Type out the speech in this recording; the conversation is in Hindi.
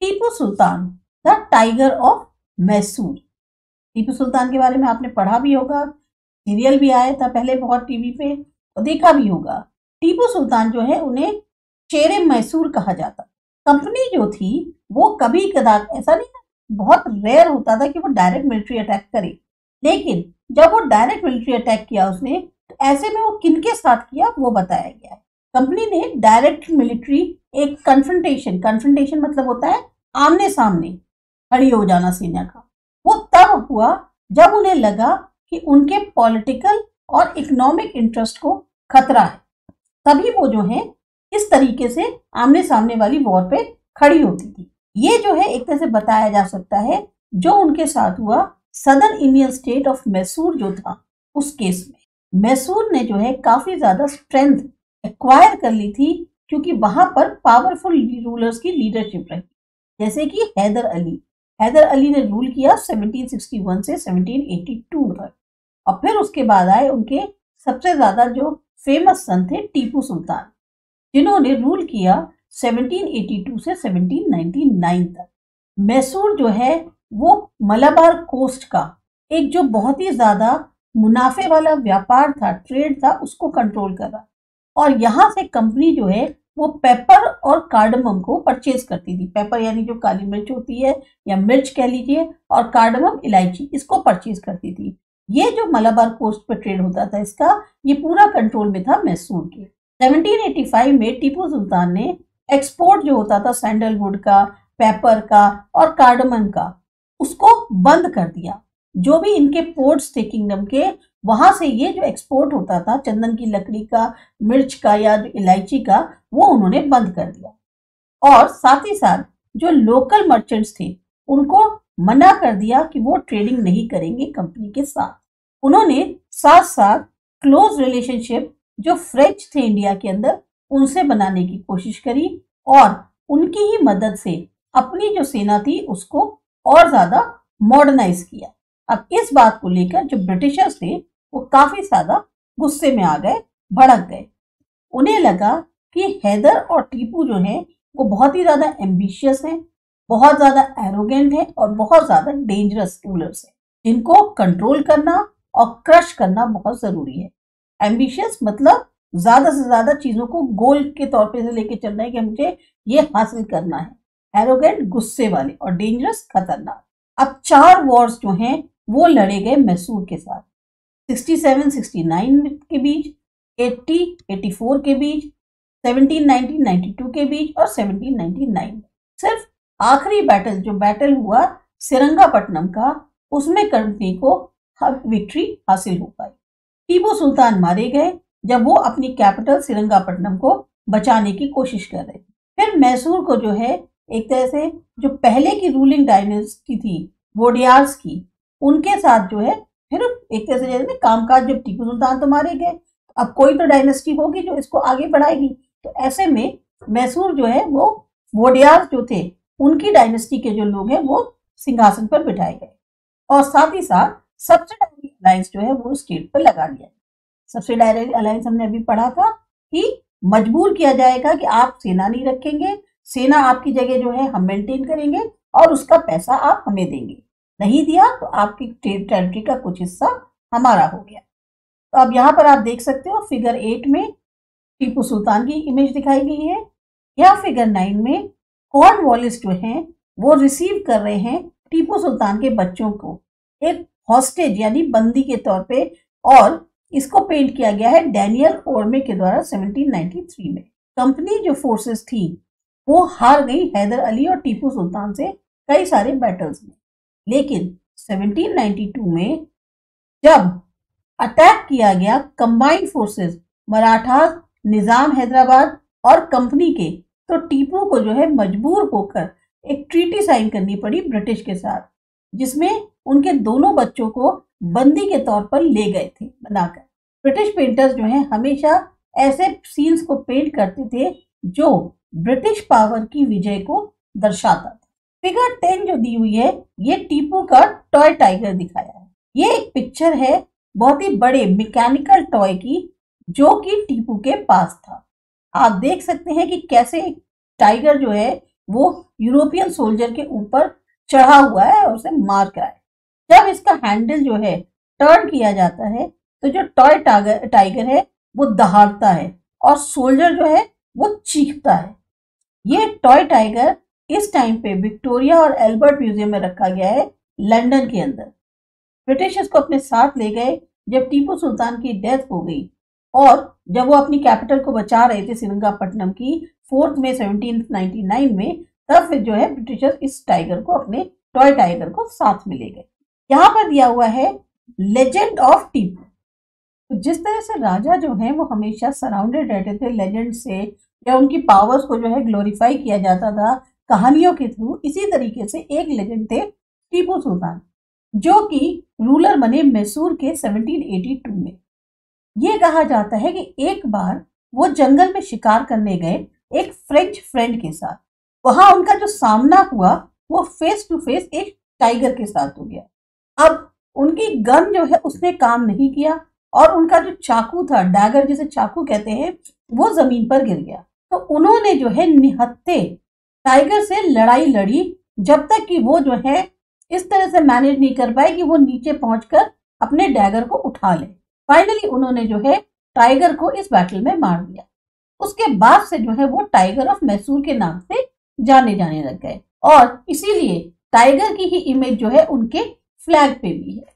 Tipu Sultan, the tiger of Mysore. Tipu Sultan के बारे में आपने पढ़ा भी होगा, सीरियल भी आया था पहले बहुत टीवी पे, और देखा भी होगा। टीपू सुल्तान जो है उन्हें शेरे मैसूर कहा जाता। कंपनी जो थी वो कभी कदार, ऐसा नहीं था, बहुत रेयर होता था कि वो डायरेक्ट मिलिट्री अटैक करे, लेकिन जब वो डायरेक्ट मिलिट्री अटैक किया उसने, तो ऐसे में वो किनके साथ किया वो बताया गया है। कंपनी ने डायरेक्ट मिलिट्री, एक कन्फ्रंटेशन मतलब होता है आमने सामने खड़ी हो जाना सेना का, वो तब हुआ जब उन्हें लगा कि उनके पॉलिटिकल और इकोनॉमिक इंटरेस्ट को खतरा है, तभी वो जो है इस तरीके से आमने सामने वाली वॉर पे खड़ी होती थी। ये जो है एक तरह से बताया जा सकता है जो उनके साथ हुआ southern Indian state of Mysore जो था उस केस में। मैसूर ने जो है काफी ज्यादा स्ट्रेंथ एक्वायर कर ली थी, क्योंकि वहां पर पावरफुल रूलर्स की लीडरशिप रही, जैसे कि हैदर अली ने रूल किया 1761 से 1782 तक, और फिर उसके बाद आए उनके सबसे ज्यादा जो फेमस सन थे टीपू सुल्तान, जिन्होंने रूल किया 1782 से 1799 तक। मैसूर जो है वो मलाबार कोस्ट का एक जो बहुत ही ज्यादा मुनाफे वाला व्यापार था, ट्रेड था, उसको कंट्रोल कर रहा, और यहाँ से कंपनी जो है वो पेपर और कार्डमम को परचेज करती थी। पेपर यानी जो काली मिर्च होती है या मिर्च कह लीजिए, और कार्डमम इलायची, इसको परचेज करती थी। ये जो मलाबार कोस्ट पर ट्रेड होता था इसका ये पूरा कंट्रोल में था मैसूर के। 1785 में टीपू सुल्तान ने एक्सपोर्ट जो होता था सैंडलवुड का, पेपर का और कार्डमम का, उसको बंद कर दिया। जो भी इनके पोर्ट्स थे किंगडम के, वहां से ये जो एक्सपोर्ट होता था चंदन की लकड़ी का, मिर्च का या जो इलायची का, वो उन्होंने बंद कर दिया। और साथ ही साथ जो लोकल मर्चेंट्स थे उनको मना कर दिया कि वो ट्रेडिंग नहीं करेंगे कंपनी के साथ। उन्होंने साथ साथ क्लोज रिलेशनशिप जो फ्रेंच थे इंडिया के अंदर उनसे बनाने की कोशिश करी, और उनकी ही मदद से अपनी जो सेना थी उसको और ज्यादा मॉडर्नाइज किया। अब इस बात को लेकर जो ब्रिटिशर्स थे वो काफी ज्यादा गुस्से में आ गए, भड़क गए। उन्हें लगा कि हैदर और टीपू जो है वो बहुत ही ज्यादा एम्बिशियस हैं, बहुत ज्यादा एरोगेंट हैं और बहुत ज्यादा डेंजरस रूलर्स हैं, जिनको कंट्रोल करना और क्रश करना बहुत जरूरी है। एम्बिशियस मतलब ज्यादा से ज्यादा चीजों को गोल के तौर पे से लेके चलना है कि मुझे ये हासिल करना है। एरोगेंट गुस्से वाले, और डेंजरस खतरनाक। अब 4 वॉर्स जो हैं वो लड़े गए मैसूर के साथ, 67-69 के बीच, 80-84 के बीच, 1790-92 के बीच और 1799 में। सिर्फ आखिरी बैटल जो बैटल हुआ सेरंगापट्टनम का, उसमें कंपनी को विक्ट्री हासिल हो पाई। टीपू सुल्तान मारे गए जब वो अपनी कैपिटल सेरंगापट्टनम को बचाने की कोशिश कर रहे थे। फिर मैसूर को जो है एक तरह से जो पहले की रूलिंग डायनेस्टी थी वोडियार्स की, उनके साथ जो है फिर एक तरह से जैसे कामकाज, जब टीपू सुल्तान तो मारे गए, अब कोई तो डायनेस्टी होगी जो इसको आगे बढ़ाएगी। तो ऐसे में मैसूर जो है वो वोडियार्स जो थे उनकी डायनेस्टी के जो लोग हैं वो सिंहासन पर बिठाए गए, और साथ ही साथ सब्सिडायरी अलायंस जो है वो स्टेट पर लगा दिया। सब्सिडायरी अलायंस हमने अभी पढ़ा था कि मजबूर किया जाएगा कि आप सेना नहीं रखेंगे, सेना आपकी जगह जो है हम मेंटेन करेंगे और उसका पैसा आप हमें देंगे, नहीं दिया तो आपकी टेरिटरी का कुछ हिस्सा हमारा हो गया। तो अब यहाँ पर आप देख सकते हो फिगर 8 में टीपू सुल्तान की इमेज दिखाई गई है। यह फिगर 9 में कॉर्नवालिस जो हैं वो रिसीव कर रहे हैं टीपू सुल्तान के बच्चों को एक हॉस्टेज यानी बंदी के तौर पे, और इसको पेंट किया गया है डैनियल ओर्मे के द्वारा 1793 में। कंपनी जो फोर्सेस थी वो हार गई हैदर अली और टीपू सुल्तान से कई सारे बैटल्स में, लेकिन 1792 में जब अटैक किया गया कंबाइंड फोर्सेस मराठास, निजाम हैदराबाद और कंपनी के, तो टीपू को जो है मजबूर होकर एक ट्रीटी साइन करनी पड़ी ब्रिटिश के साथ, जिसमें उनके दोनों बच्चों को बंदी के तौर पर ले गए थे बनाकर। ब्रिटिश पेंटर्स जो हैं हमेशा ऐसे सीन्स को पेंट करते थे जो ब्रिटिश पावर की विजय को दर्शाता था। फिगर 10 जो दी हुई है ये टीपू का टॉय टाइगर दिखाया है। ये एक पिक्चर है बहुत ही बड़े मैकेनिकल टॉय की जो कि टीपू के पास था। आप देख सकते हैं कि कैसे टाइगर जो है वो यूरोपियन सोल्जर के ऊपर चढ़ा हुआ है और उसे मार रहा है। जब इसका हैंडल जो है टर्न किया जाता है तो जो टॉय टाइगर है वो दहाड़ता है और सोल्जर जो है वो चीखता है। ये टॉय टाइगर इस टाइम पे विक्टोरिया और एल्बर्ट म्यूजियम में रखा गया है लंदन के अंदर। ब्रिटिश इसको अपने साथ ले गए जब टीपू सुल्तान की डेथ हो गई और जब वो अपनी कैपिटल को बचा रहे थे श्रीरंगपट्टनम की 4 मई 1799 में, तब फिर जो है ब्रिटिशर्स इस टाइगर को अपने टॉय टाइगर को साथ में ले गए। यहाँ पर दिया हुआ है लेजेंड ऑफ टीपू। तो जिस तरह से राजा जो है वो हमेशा सराउंडेड रहते थे लेजेंड से, या उनकी पावर्स को जो है ग्लोरीफाई किया जाता था कहानियों के थ्रू, इसी तरीके से एक लेजेंड थे टीपू सुल्तान जो कि रूलर बने मैसूर के 1782 में। ये कहा जाता है कि एक बार वो जंगल में शिकार करने गए एक फ्रेंच फ्रेंड के साथ। वहां उनका जो सामना हुआ वो फेस टू फेस एक टाइगर के साथ हो गया। अब उनकी गन जो है उसने काम नहीं किया और उनका जो चाकू था, डैगर जिसे चाकू कहते हैं, वो जमीन पर गिर गया। तो उन्होंने जो है निहत्थे टाइगर से लड़ाई लड़ी जब तक कि वो जो है इस तरह से मैनेज नहीं कर पाए कि वो नीचे पहुंचकर अपने डैगर को उठा ले। फाइनली उन्होंने जो है टाइगर को इस बैटल में मार दिया। उसके बाद से जो है वो टाइगर ऑफ मैसूर के नाम से जाने लग गए और इसीलिए टाइगर की ही इमेज जो है उनके फ्लैग पे भी है।